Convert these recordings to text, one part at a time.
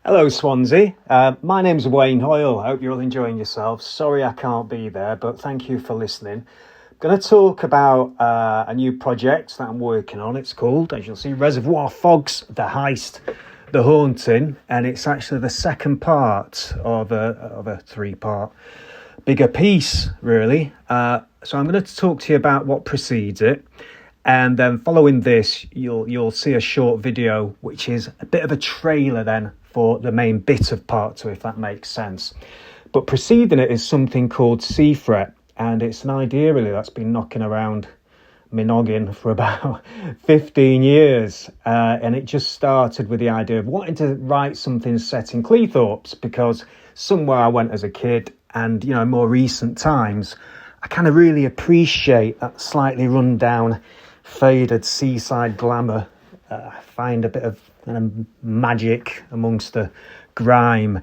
Hello Swansea, my name's Wayne Hoyle. I hope you're all enjoying yourselves. Sorry I can't be there, but thank you for listening. I'm going to talk about a new project that I'm working on. It's called, as you'll see, Reservoir Fogs, The Heist, The Haunting, and it's actually the second part of a three-part bigger piece, really. So I'm going to talk to you about what precedes it. And then following this, you'll see a short video, which is a bit of a trailer then for the main bit of part two, if that makes sense. But preceding it is something called C-Threat, and it's an idea really that's been knocking around my noggin for about 15 years. And it just started with the idea of wanting to write something set in Cleethorpes, because somewhere I went as a kid, and in more recent times, I kind of really appreciate that slightly run down, faded seaside glamour. I find a bit of magic amongst the grime.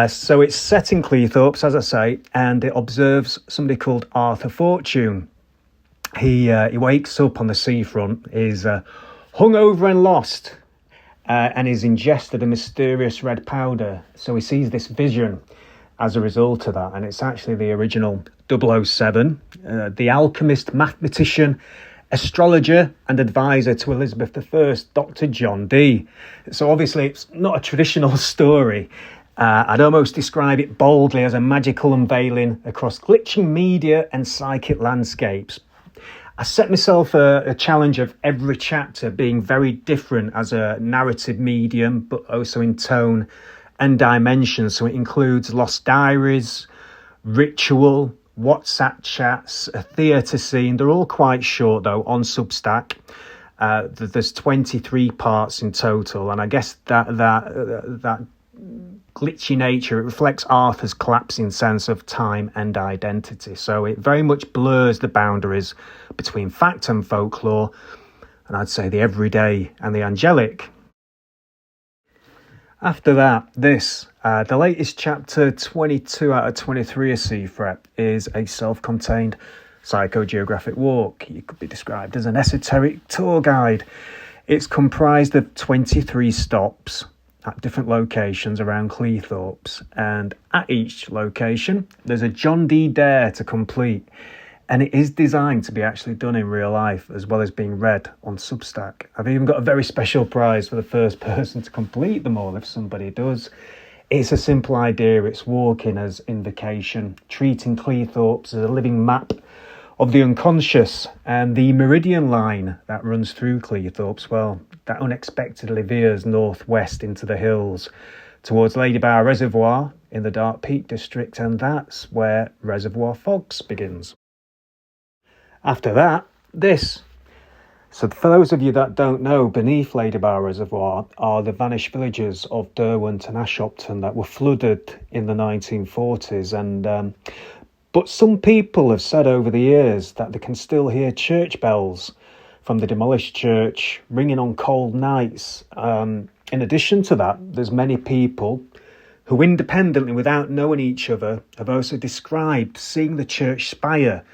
So it's set in Cleethorpes, as I say, and it observes somebody called Arthur Fortune. He wakes up on the seafront, is hungover and lost, and he's ingested a mysterious red powder. So he sees this vision as a result of that, and it's actually the original 007, the alchemist, mathematician, astrologer and advisor to Elizabeth I, Dr. John Dee. So obviously it's not a traditional story. I'd almost describe it boldly as a magical unveiling across glitching media and psychic landscapes. I set myself a challenge of every chapter being very different as a narrative medium, but also in tone and dimension. So it includes lost diaries, ritual, WhatsApp chats, a theatre scene. They're all quite short though on Substack. There's 23 parts in total, and I guess that glitchy nature, it reflects Arthur's collapsing sense of time and identity. So it very much blurs the boundaries between fact and folklore, and I'd say the everyday and the angelic. After that, the latest chapter, 22 out of 23 of C-Threat, is a self-contained psychogeographic walk. It could be described as an esoteric tour guide. It's comprised of 23 stops at different locations around Cleethorpes, and at each location there's a John Dee dare to complete, and it is designed to be actually done in real life as well as being read on Substack. I've even got a very special prize for the first person to complete them all if somebody does. It's a simple idea. It's walking as invocation, treating Cleethorpes as a living map of the unconscious, and the meridian line that runs through Cleethorpes, well, that unexpectedly veers northwest into the hills towards Ladybower Reservoir in the Dark Peak district, and that's where Reservoir Fogs begins. After that, this. So for those of you that don't know, beneath Ladybower Reservoir are the vanished villages of Derwent and Ashopton that were flooded in the 1940s. And but some people have said over the years that they can still hear church bells from the demolished church ringing on cold nights. In addition to that, there's many people who independently, without knowing each other, have also described seeing the church spire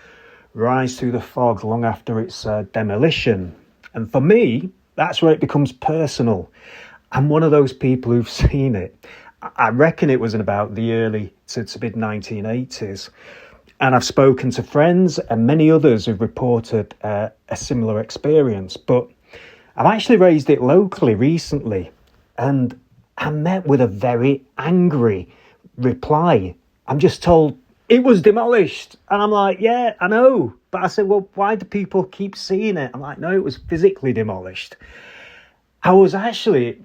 rise through the fog long after its demolition. And for me, that's where it becomes personal. I'm one of those people who've seen it. I reckon it was in about the early to mid 1980s. And I've spoken to friends and many others who've reported a similar experience. But I've actually raised it locally recently, and I'm met with a very angry reply. I'm just told, it was demolished. And I'm like, yeah, I know. But I said, well, why do people keep seeing it? I'm like, no, it was physically demolished. I was actually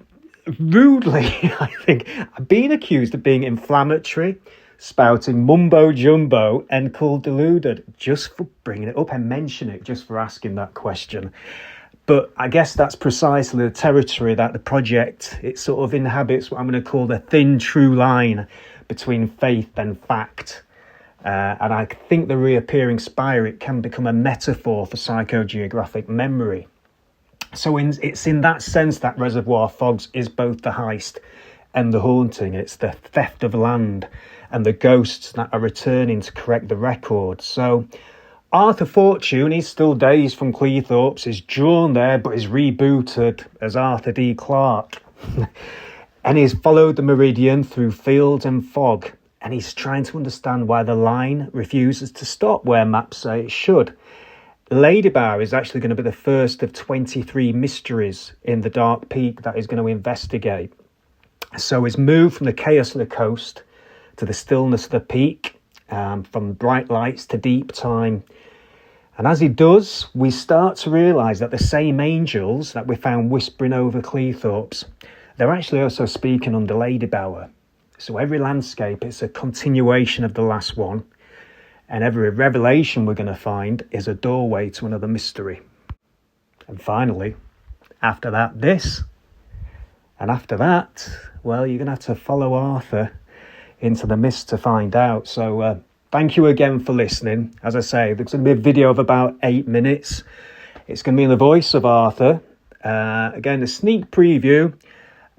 rudely, I think, being accused of being inflammatory, spouting mumbo jumbo, and called deluded just for bringing it up and mentioning it, just for asking that question. But I guess that's precisely the territory that the project, it sort of inhabits what I'm going to call the thin true line between faith and fact. And I think the reappearing spire, it can become a metaphor for psychogeographic memory. So it's in that sense that Reservoir Fogs is both the heist and the haunting. It's the theft of land and the ghosts that are returning to correct the record. So Arthur Fortune, he's still dazed from Cleethorpes, is drawn there but is rebooted as Arthur D. Clarke. And he's followed the meridian through fields and fog, and he's trying to understand why the line refuses to stop where maps say it should. Ladybar is actually going to be the first of 23 mysteries in the Dark Peak that he's going to investigate. So he's moved from the chaos of the coast to the stillness of the peak, from bright lights to deep time. And as he does, we start to realise that the same angels that we found whispering over Cleethorpes, they're actually also speaking under Ladybower. So every landscape is a continuation of the last one, and every revelation we're going to find is a doorway to another mystery. And finally, after that, this. And after that, well, you're going to have to follow Arthur into the mist to find out. So thank you again for listening. As I say, there's going to be a video of about 8 minutes. It's going to be in the voice of Arthur. Again, a sneak preview.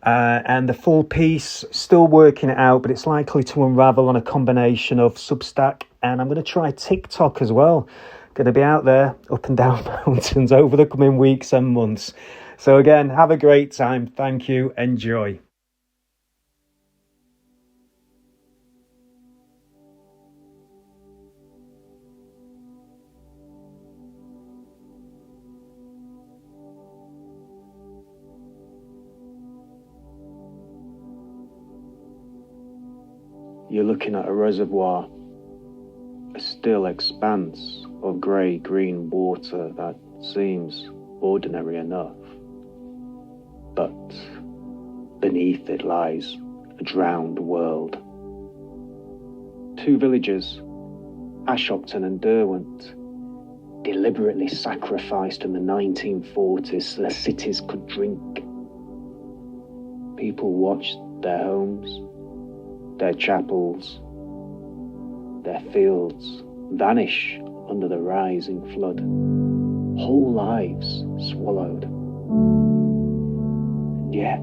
And the full piece, still working it out, but it's likely to unravel on a combination of Substack, and I'm going to try TikTok as well. Going to be out there, up and down mountains over the coming weeks and months. So again, have a great time. Thank you. Enjoy. You're looking at a reservoir, a still expanse of grey-green water that seems ordinary enough. But beneath it lies a drowned world. 2 villages, Ashopton and Derwent, deliberately sacrificed in the 1940s so the cities could drink. People watched their homes, their chapels, their fields vanish under the rising flood. Whole lives swallowed. And yet,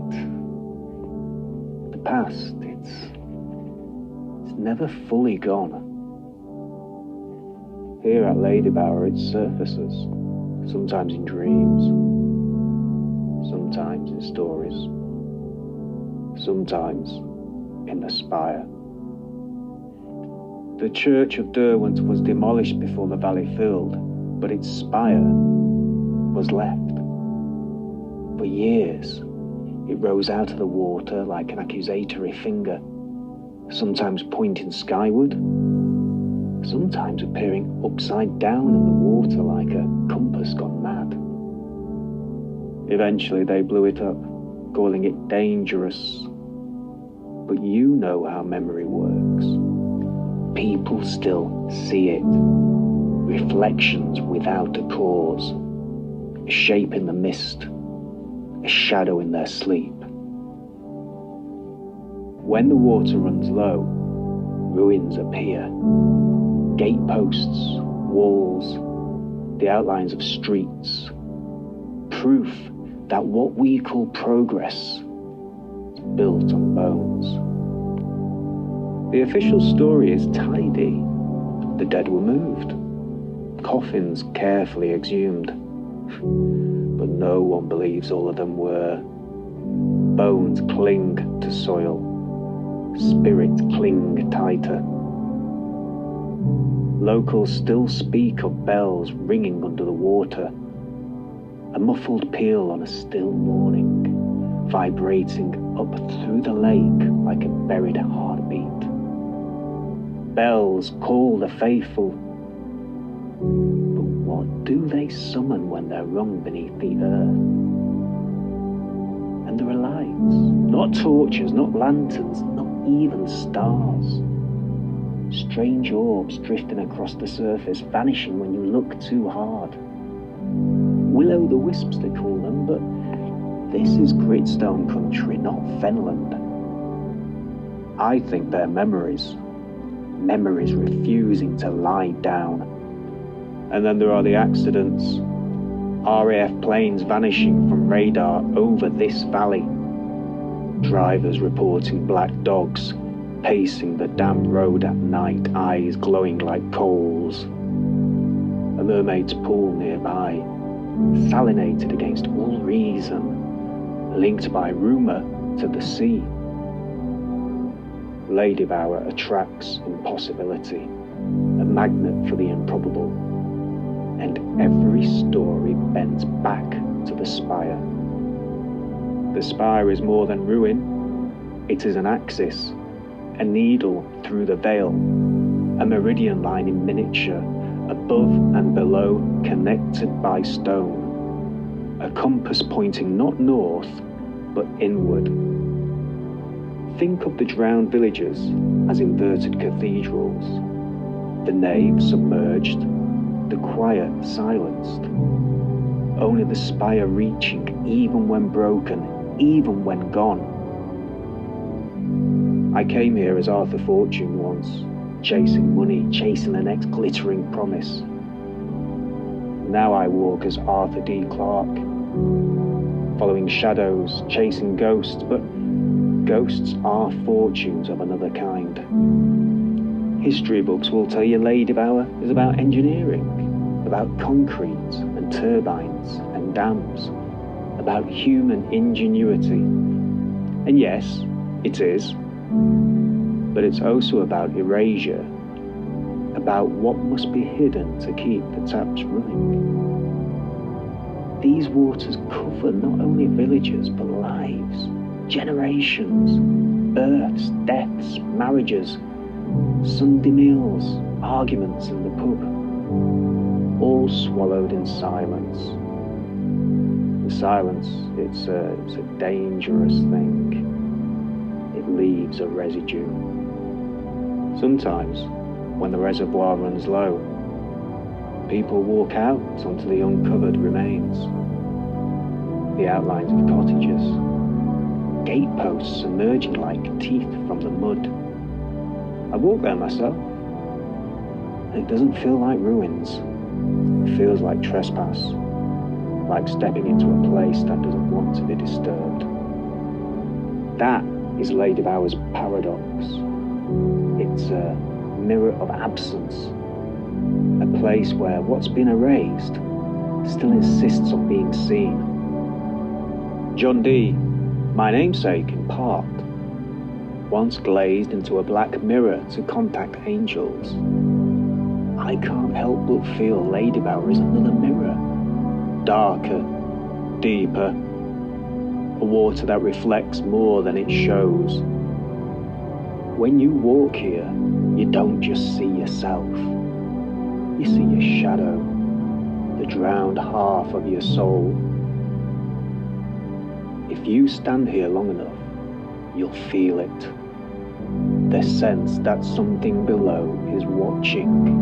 the past, it's never fully gone. Here at Ladybower it surfaces, sometimes in dreams, sometimes in stories, sometimes in the spire. The church of Derwent was demolished before the valley filled, but its spire was left. For years, it rose out of the water like an accusatory finger, sometimes pointing skyward, sometimes appearing upside down in the water like a compass gone mad. Eventually they blew it up, calling it dangerous. But you know how memory works. People still see it. Reflections without a cause. A shape in the mist. A shadow in their sleep. When the water runs low, ruins appear. Gateposts, walls, the outlines of streets. Proof that what we call progress built on bones. The official story is tidy. The dead were moved, coffins carefully exhumed, but no one believes all of them were. Bones cling to soil, spirits cling tighter. Locals still speak of bells ringing under the water, a muffled peal on a still morning, vibrating up through the lake like a buried heartbeat. Bells call the faithful, but what do they summon when they're rung beneath the earth? And there are lights, not torches, not lanterns, not even stars. Strange orbs drifting across the surface, vanishing when you look too hard. Will-o'-the-wisps they call them, but this is gritstone country, not Fenland. I think they're memories refusing to lie down. And then there are the accidents. RAF planes vanishing from radar over this valley. Drivers reporting black dogs pacing the damp road at night, eyes glowing like coals. A mermaid's pool nearby, salinated against all reason, linked by rumour to the sea. Lady Bower attracts impossibility, a magnet for the improbable, and every story bends back to the spire. The spire is more than ruin. It is an axis, a needle through the veil, a meridian line in miniature, above and below connected by stone, a compass pointing not north, but inward. Think of the drowned villages as inverted cathedrals, the nave submerged, the choir silenced, only the spire reaching even when broken, even when gone. I came here as Arthur Fortune once, chasing money, chasing the next glittering promise. Now I walk as Arthur D. Clarke, following shadows, chasing ghosts, but ghosts are fortunes of another kind. History books will tell you Lady Bower is about engineering, about concrete and turbines and dams, about human ingenuity. And yes, it is, but it's also about erasure, about what must be hidden to keep the taps running. These waters cover not only villages, but lives, generations, births, deaths, marriages, Sunday meals, arguments in the pub, all swallowed in silence. The silence, it's a dangerous thing. It leaves a residue. Sometimes, when the reservoir runs low, people walk out onto the uncovered remains, the outlines of cottages, gateposts emerging like teeth from the mud. I walk there myself, and it doesn't feel like ruins. It feels like trespass, like stepping into a place that doesn't want to be disturbed. That is Lady Bower's paradox. It's a mirror of absence, a place where what's been erased still insists on being seen. John Dee, my namesake in part, once glazed into a black mirror to contact angels. I can't help but feel Lady Bower is another mirror, darker, deeper, a water that reflects more than it shows. When you walk here, you don't just see yourself. You see your shadow, the drowned half of your soul. If you stand here long enough, you'll feel it. The sense that something below is watching.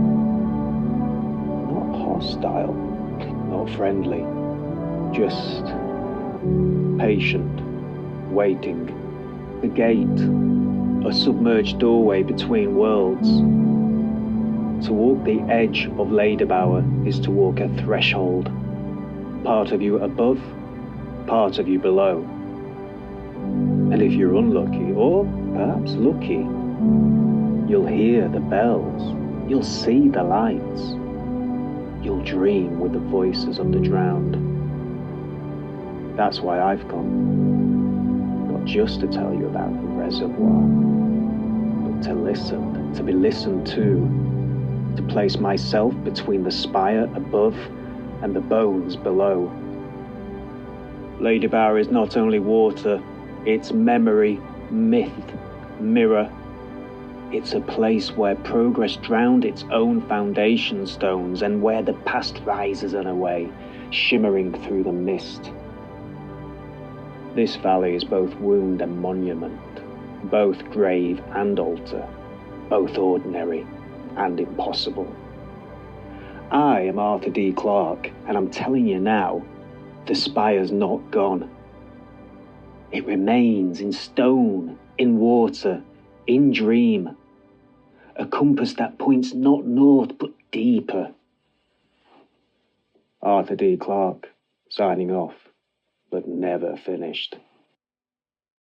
Not hostile, not friendly, just patient, waiting. The gate, a submerged doorway between worlds. To walk the edge of Lady Bower is to walk a threshold. Part of you above, part of you below. And if you're unlucky, or perhaps lucky, you'll hear the bells, you'll see the lights, you'll dream with the voices of the drowned. That's why I've come, not just to tell you about the reservoir, but to listen, to be listened to place myself between the spire above and the bones below. Lady Bower is not only water, it's memory, myth, mirror. It's a place where progress drowned its own foundation stones and where the past rises in a way, shimmering through the mist. This valley is both wound and monument, both grave and altar, both ordinary and impossible. I am Arthur D. Clarke, and I'm telling you now, the spire's not gone. It remains in stone, in water, in dream. A compass that points not north, but deeper. Arthur D. Clarke, signing off, but never finished.